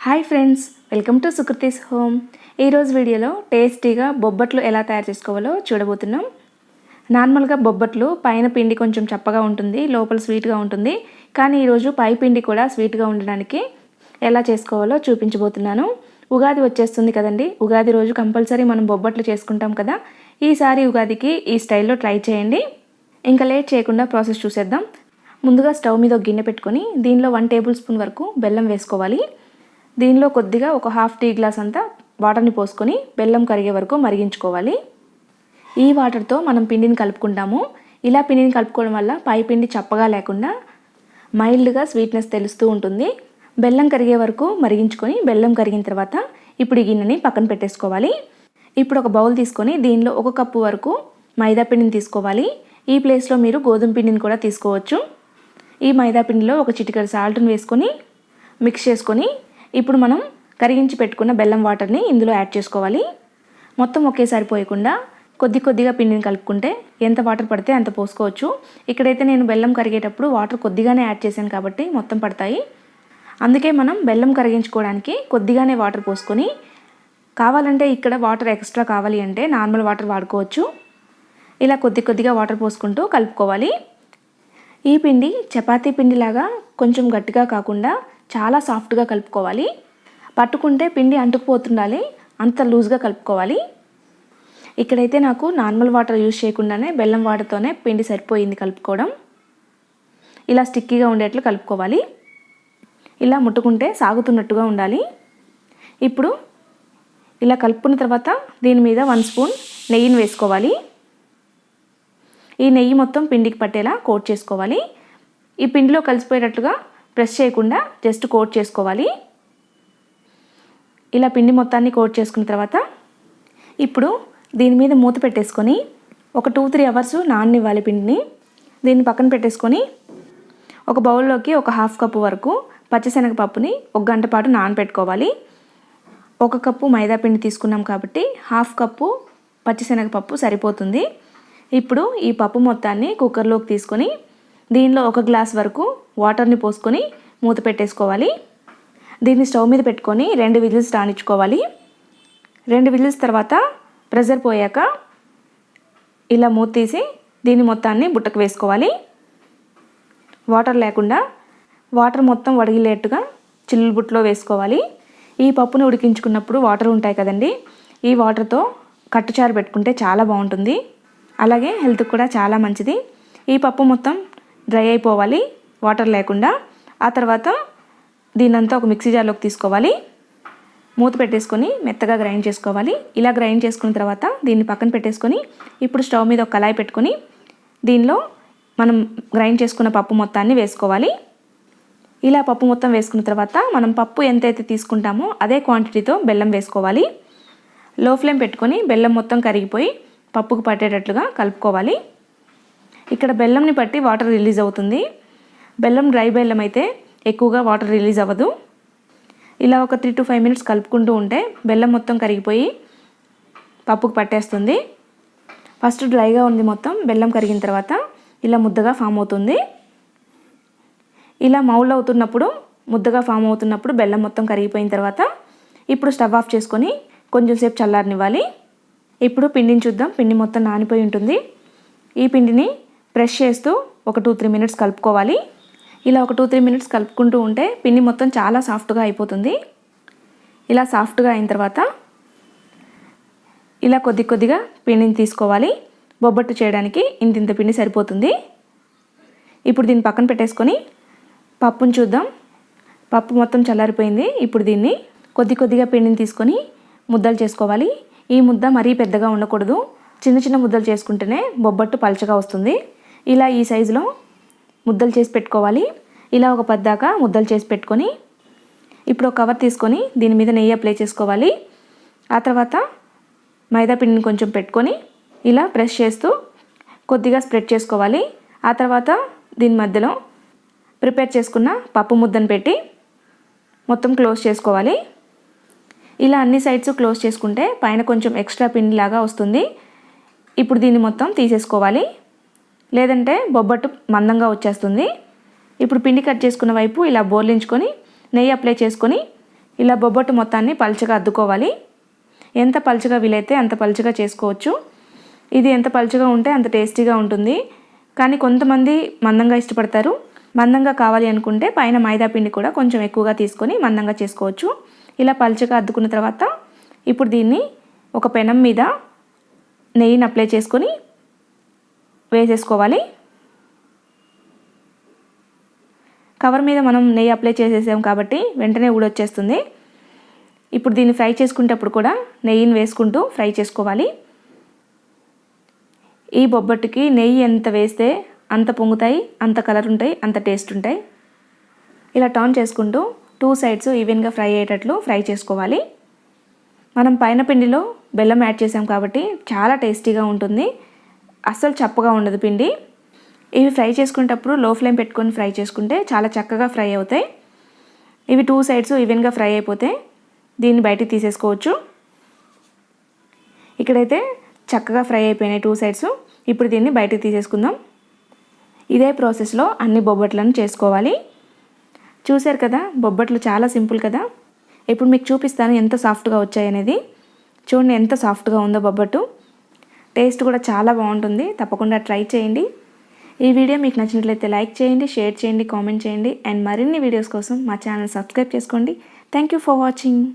Hi friends, welcome to Sukriti's home. ఈరోజు వీడియోలో టేస్టీగా బొబ్బట్లు ఎలా తయారు చేసుకోవాలో చూడబోతున్నాం. నార్మల్గా బొబ్బట్లు పైన పిండి కొంచెం చప్పగా ఉంటుంది, లోపల స్వీట్గా ఉంటుంది. కానీ ఈరోజు పై పిండి కూడా స్వీట్గా ఉండడానికి ఎలా చేసుకోవాలో చూపించబోతున్నాను. ఉగాది వచ్చేస్తుంది కదండి. ఉగాది రోజు కంపల్సరీ మనం బొబ్బట్లు చేసుకుంటాం కదా. ఈసారి ఉగాదికి ఈ స్టైల్లో ట్రై చేయండి. ఇంకా లేట్ చేయకుండా ప్రాసెస్ చూసేద్దాం. ముందుగా స్టవ్ మీద ఒక గిన్నె పెట్టుకొని దీనిలో 1 టేబుల్ స్పూన్ వరకు బెల్లం వేసుకోవాలి. దీనిలో కొద్దిగా ఒక హాఫ్ టీ గ్లాస్ అంతా వాటర్ని పోసుకొని బెల్లం కరిగే వరకు మరిగించుకోవాలి. ఈ వాటర్తో మనం పిండిని కలుపుకుంటాము. ఇలా పిండిని కలుపుకోవడం వల్ల పై పిండి చప్పగా లేకుండా మైల్డ్గా స్వీట్నెస్ తెలుస్తూ ఉంటుంది. బెల్లం కరిగే వరకు మరిగించుకొని బెల్లం కరిగిన తర్వాత ఇప్పుడు ఈ గిన్నెని పక్కన పెట్టేసుకోవాలి. ఇప్పుడు ఒక బౌల్ తీసుకొని దీనిలో 1 కప్పు వరకు మైదా పిండిని తీసుకోవాలి. ఈ ప్లేస్లో మీరు గోధుమ పిండిని కూడా తీసుకోవచ్చు. ఈ మైదా పిండిలో ఒక చిటికెడు సాల్ట్ని వేసుకొని మిక్స్ చేసుకొని ఇప్పుడు మనం కరిగించి పెట్టుకున్న బెల్లం వాటర్ని ఇందులో యాడ్ చేసుకోవాలి. మొత్తం ఒకేసారి పోయకుండా కొద్ది కొద్దిగా పిండిని కలుపుకుంటే ఎంత వాటర్ పడితే అంత పోసుకోవచ్చు. ఇక్కడైతే నేను బెల్లం కరిగేటప్పుడు వాటర్ కొద్దిగానే యాడ్ చేశాను కాబట్టి మొత్తం పడతాయి. అందుకే మనం బెల్లం కరిగించుకోవడానికి కొద్దిగానే వాటర్ పోసుకొని, కావాలంటే ఇక్కడ వాటర్ ఎక్స్ట్రా కావాలి అంటే నార్మల్ వాటర్ వాడుకోవచ్చు. ఇలా కొద్ది కొద్దిగా వాటర్ పోసుకుంటూ కలుపుకోవాలి. ఈ పిండి చపాతీ పిండిలాగా కొంచెం గట్టిగా కాకుండా చాలా సాఫ్ట్గా కలుపుకోవాలి. పట్టుకుంటే పిండి అంటుకుపోతుండాలి, అంత లూజ్గా కలుపుకోవాలి. ఇక్కడైతే నాకు నార్మల్ వాటర్ యూజ్ చేయకుండానే బెల్లం వాటర్తోనే పిండి సరిపోయింది కలుపుకోవడం. ఇలా స్టిక్కీగా ఉండేట్లు కలుపుకోవాలి. ఇలా ముట్టుకుంటే సాగుతున్నట్టుగా ఉండాలి. ఇప్పుడు ఇలా కలుపుకున్న తర్వాత దీని మీద 1 స్పూన్ నెయ్యిని వేసుకోవాలి. ఈ నెయ్యి మొత్తం పిండికి పట్టేలా కోట్ చేసుకోవాలి. ఈ పిండిలో కలిసిపోయేటట్లుగా ప్రెస్ చేయకుండా జస్ట్ కోట్ చేసుకోవాలి. ఇలా పిండి మొత్తాన్ని కోట్ చేసుకున్న తర్వాత ఇప్పుడు దీని మీద మూత పెట్టేసుకొని ఒక 2-3 అవర్స్ నాననివ్వాలి పిండిని. దీన్ని పక్కన పెట్టేసుకొని ఒక బౌల్లోకి ఒక హాఫ్ కప్పు వరకు పచ్చిశనగపప్పుని 1 గంట పాటు నానబెట్టుకోవాలి. 1 కప్పు మైదా పిండి తీసుకున్నాం కాబట్టి హాఫ్ కప్పు పచ్చిశనగపప్పు సరిపోతుంది. ఇప్పుడు ఈ పప్పు మొత్తాన్ని కుక్కర్లోకి తీసుకొని దీనిలో 1 గ్లాస్ వరకు వాటర్ని పోసుకొని మూత పెట్టేసుకోవాలి. దీన్ని స్టవ్ మీద పెట్టుకొని 2 విజిల్స్ రానిచ్చుకోవాలి. 2 విజిల్స్ తర్వాత ప్రెషర్ పోయాక ఇలా మూత తీసి దీన్ని మొత్తాన్ని బుట్టకు వేసుకోవాలి. వాటర్ లేకుండా వాటర్ మొత్తం వడిగిలేట్టుగా చిల్లుల బుట్టలో వేసుకోవాలి. ఈ పప్పుని ఉడికించుకున్నప్పుడు వాటర్ ఉంటాయి కదండి, ఈ వాటర్తో కట్టుచారు పెట్టుకుంటే చాలా బాగుంటుంది. అలాగే హెల్త్కి కూడా చాలా మంచిది. ఈ పప్పు మొత్తం డ్రై అయిపోవాలి వాటర్ లేకుండా. ఆ తర్వాత దీన్నంతా ఒక మిక్సీ జార్లోకి తీసుకోవాలి. మూత పెట్టేసుకొని మెత్తగా గ్రైండ్ చేసుకోవాలి. ఇలా గ్రైండ్ చేసుకున్న తర్వాత దీన్ని పక్కన పెట్టేసుకొని ఇప్పుడు స్టవ్ మీద ఒక కళాయి పెట్టుకొని దీనిలో మనం గ్రైండ్ చేసుకున్న పప్పు మొత్తాన్ని వేసుకోవాలి. ఇలా పప్పు మొత్తం వేసుకున్న తర్వాత మనం పప్పు ఎంతైతే తీసుకుంటామో అదే క్వాంటిటీతో బెల్లం వేసుకోవాలి. లో ఫ్లేమ్ పెట్టుకొని బెల్లం మొత్తం కరిగిపోయి పప్పుకు పట్టేటట్లుగా కలుపుకోవాలి. ఇక్కడ బెల్లంని బట్టి వాటర్ రిలీజ్ అవుతుంది. బెల్లం డ్రై బెల్లం అయితే ఎక్కువగా వాటర్ రిలీజ్ అవ్వదు. ఇలా ఒక 3 to 5 మినిట్స్ కలుపుకుంటూ ఉంటే బెల్లం మొత్తం కరిగిపోయి పప్పుకు పట్టేస్తుంది. ఫస్ట్ డ్రైగా ఉంది మొత్తం, బెల్లం కరిగిన తర్వాత ఇలా ముద్దగా ఫామ్ అవుతుంది. ఇలా మౌల్ అవుతున్నప్పుడు, ముద్దగా ఫామ్ అవుతున్నప్పుడు బెల్లం మొత్తం కరిగిపోయిన తర్వాత ఇప్పుడు స్టవ్ ఆఫ్ చేసుకొని కొంచెం సేపు చల్లారనివ్వాలి. ఇప్పుడు పిండిని చూద్దాం. పిండి మొత్తం నానిపోయి ఉంటుంది. ఈ పిండిని ప్రెస్ చేస్తూ ఒక 2-3 మినిట్స్ కలుపుకోవాలి. ఇలా ఒక 2-3 మినిట్స్ కలుపుకుంటూ ఉంటే పిండి మొత్తం చాలా సాఫ్ట్గా అయిపోతుంది. ఇలా సాఫ్ట్గా అయిన తర్వాత ఇలా కొద్ది కొద్దిగా పిండిని తీసుకోవాలి. బొబ్బట్టు చేయడానికి ఇంత పిండి సరిపోతుంది. ఇప్పుడు దీన్ని పక్కన పెట్టేసుకొని పప్పును చూద్దాం. పప్పు మొత్తం చల్లారిపోయింది. ఇప్పుడు దీన్ని కొద్ది కొద్దిగా పిండిని తీసుకొని ముద్దలు చేసుకోవాలి. ఈ ముద్ద మరీ పెద్దగా ఉండకూడదు, చిన్న చిన్న ముద్దలు చేసుకుంటేనే బొబ్బట్టు పలచగా వస్తుంది. ఇలా ఈ సైజులో ముద్దలు చేసి పెట్టుకోవాలి. ఇలా ఒక 10 దాకా ముద్దలు చేసి పెట్టుకొని ఇప్పుడు ఒక కవర్ తీసుకొని దీని మీద నెయ్యి అప్లై చేసుకోవాలి. ఆ తర్వాత మైదా పిండిని కొంచెం పెట్టుకొని ఇలా ప్రెస్ చేస్తూ కొద్దిగా స్ప్రెడ్ చేసుకోవాలి. ఆ తర్వాత దీని మధ్యలో ప్రిపేర్ చేసుకున్న పప్పు ముద్దను పెట్టి మొత్తం క్లోజ్ చేసుకోవాలి. ఇలా అన్ని సైడ్స్ క్లోజ్ చేసుకుంటే పైన కొంచెం ఎక్స్ట్రా పిండిలాగా వస్తుంది. ఇప్పుడు దీన్ని మొత్తం తీసేసుకోవాలి, లేదంటే బొబ్బట్టు మందంగా వచ్చేస్తుంది. ఇప్పుడు పిండి కట్ చేసుకున్న వైపు ఇలా బోర్లించుకొని నెయ్యి అప్లై చేసుకొని ఇలా బొబ్బట్టు మొత్తాన్ని పలుచగా అద్దుకోవాలి. ఎంత పలుచగా వీలైతే అంత పలుచగా చేసుకోవచ్చు. ఇది ఎంత పలుచగా ఉంటే అంత టేస్టీగా ఉంటుంది. కానీ కొంతమంది మందంగా ఇష్టపడతారు. మందంగా కావాలి అనుకుంటే పైన మైదా పిండి కూడా కొంచెం ఎక్కువగా తీసుకొని మందంగా చేసుకోవచ్చు. ఇలా పలుచగా అద్దుకున్న తర్వాత ఇప్పుడు దీన్ని ఒక పెనం మీద నెయ్యిని అప్లై చేసుకొని వేసేసుకోవాలి. కవర్ మీద మనం నెయ్యి అప్లై చేసేసాం కాబట్టి వెంటనే ఊడొచ్చేస్తుంది. ఇప్పుడు దీన్ని ఫ్రై చేసుకునేటప్పుడు కూడా నెయ్యిని వేసుకుంటూ ఫ్రై చేసుకోవాలి. ఈ బొబ్బట్టుకి నెయ్యి ఎంత వేస్తే అంత పొంగుతాయి, అంత కలర్ ఉంటాయి, అంత టేస్ట్ ఉంటాయి. ఇలా టర్న్ చేసుకుంటూ 2 సైడ్స్ ఈవెన్గా ఫ్రై అయ్యేటట్లు ఫ్రై చేసుకోవాలి. మనం పైన పిండిలో బెల్లం యాడ్ చేసాం కాబట్టి చాలా టేస్టీగా ఉంటుంది. అస్సలు చప్పగా ఉండదు పిండి. ఇవి ఫ్రై చేసుకునేటప్పుడు లో ఫ్లేమ్ పెట్టుకొని ఫ్రై చేసుకుంటే చాలా చక్కగా ఫ్రై అవుతాయి. ఇవి 2 సైడ్స్ ఈవెన్గా ఫ్రై అయిపోతే దీన్ని బయటికి తీసేసుకోవచ్చు. ఇక్కడైతే చక్కగా ఫ్రై అయిపోయినాయి 2 సైడ్స్. ఇప్పుడు దీన్ని బయటికి తీసేసుకుందాం. ఇదే ప్రాసెస్లో అన్ని బొబ్బట్లను చేసుకోవాలి. చూశారు కదా, బొబ్బట్లు చాలా సింపుల్ కదా. ఇప్పుడు మీకు చూపిస్తాను ఎంత సాఫ్ట్గా వచ్చాయి అనేది. చూడండి ఎంత సాఫ్ట్గా ఉందో బొబ్బట్టు. టేస్ట్ కూడా చాలా బాగుంటుంది. తప్పకుండా ట్రై చేయండి. ఈ వీడియో మీకు నచ్చినట్లయితే లైక్ చేయండి, షేర్ చేయండి, కామెంట్ చేయండి. అండ్ మరిన్ని వీడియోస్ కోసం మా ఛానల్ సబ్స్క్రైబ్ చేసుకోండి. Thank you for watching.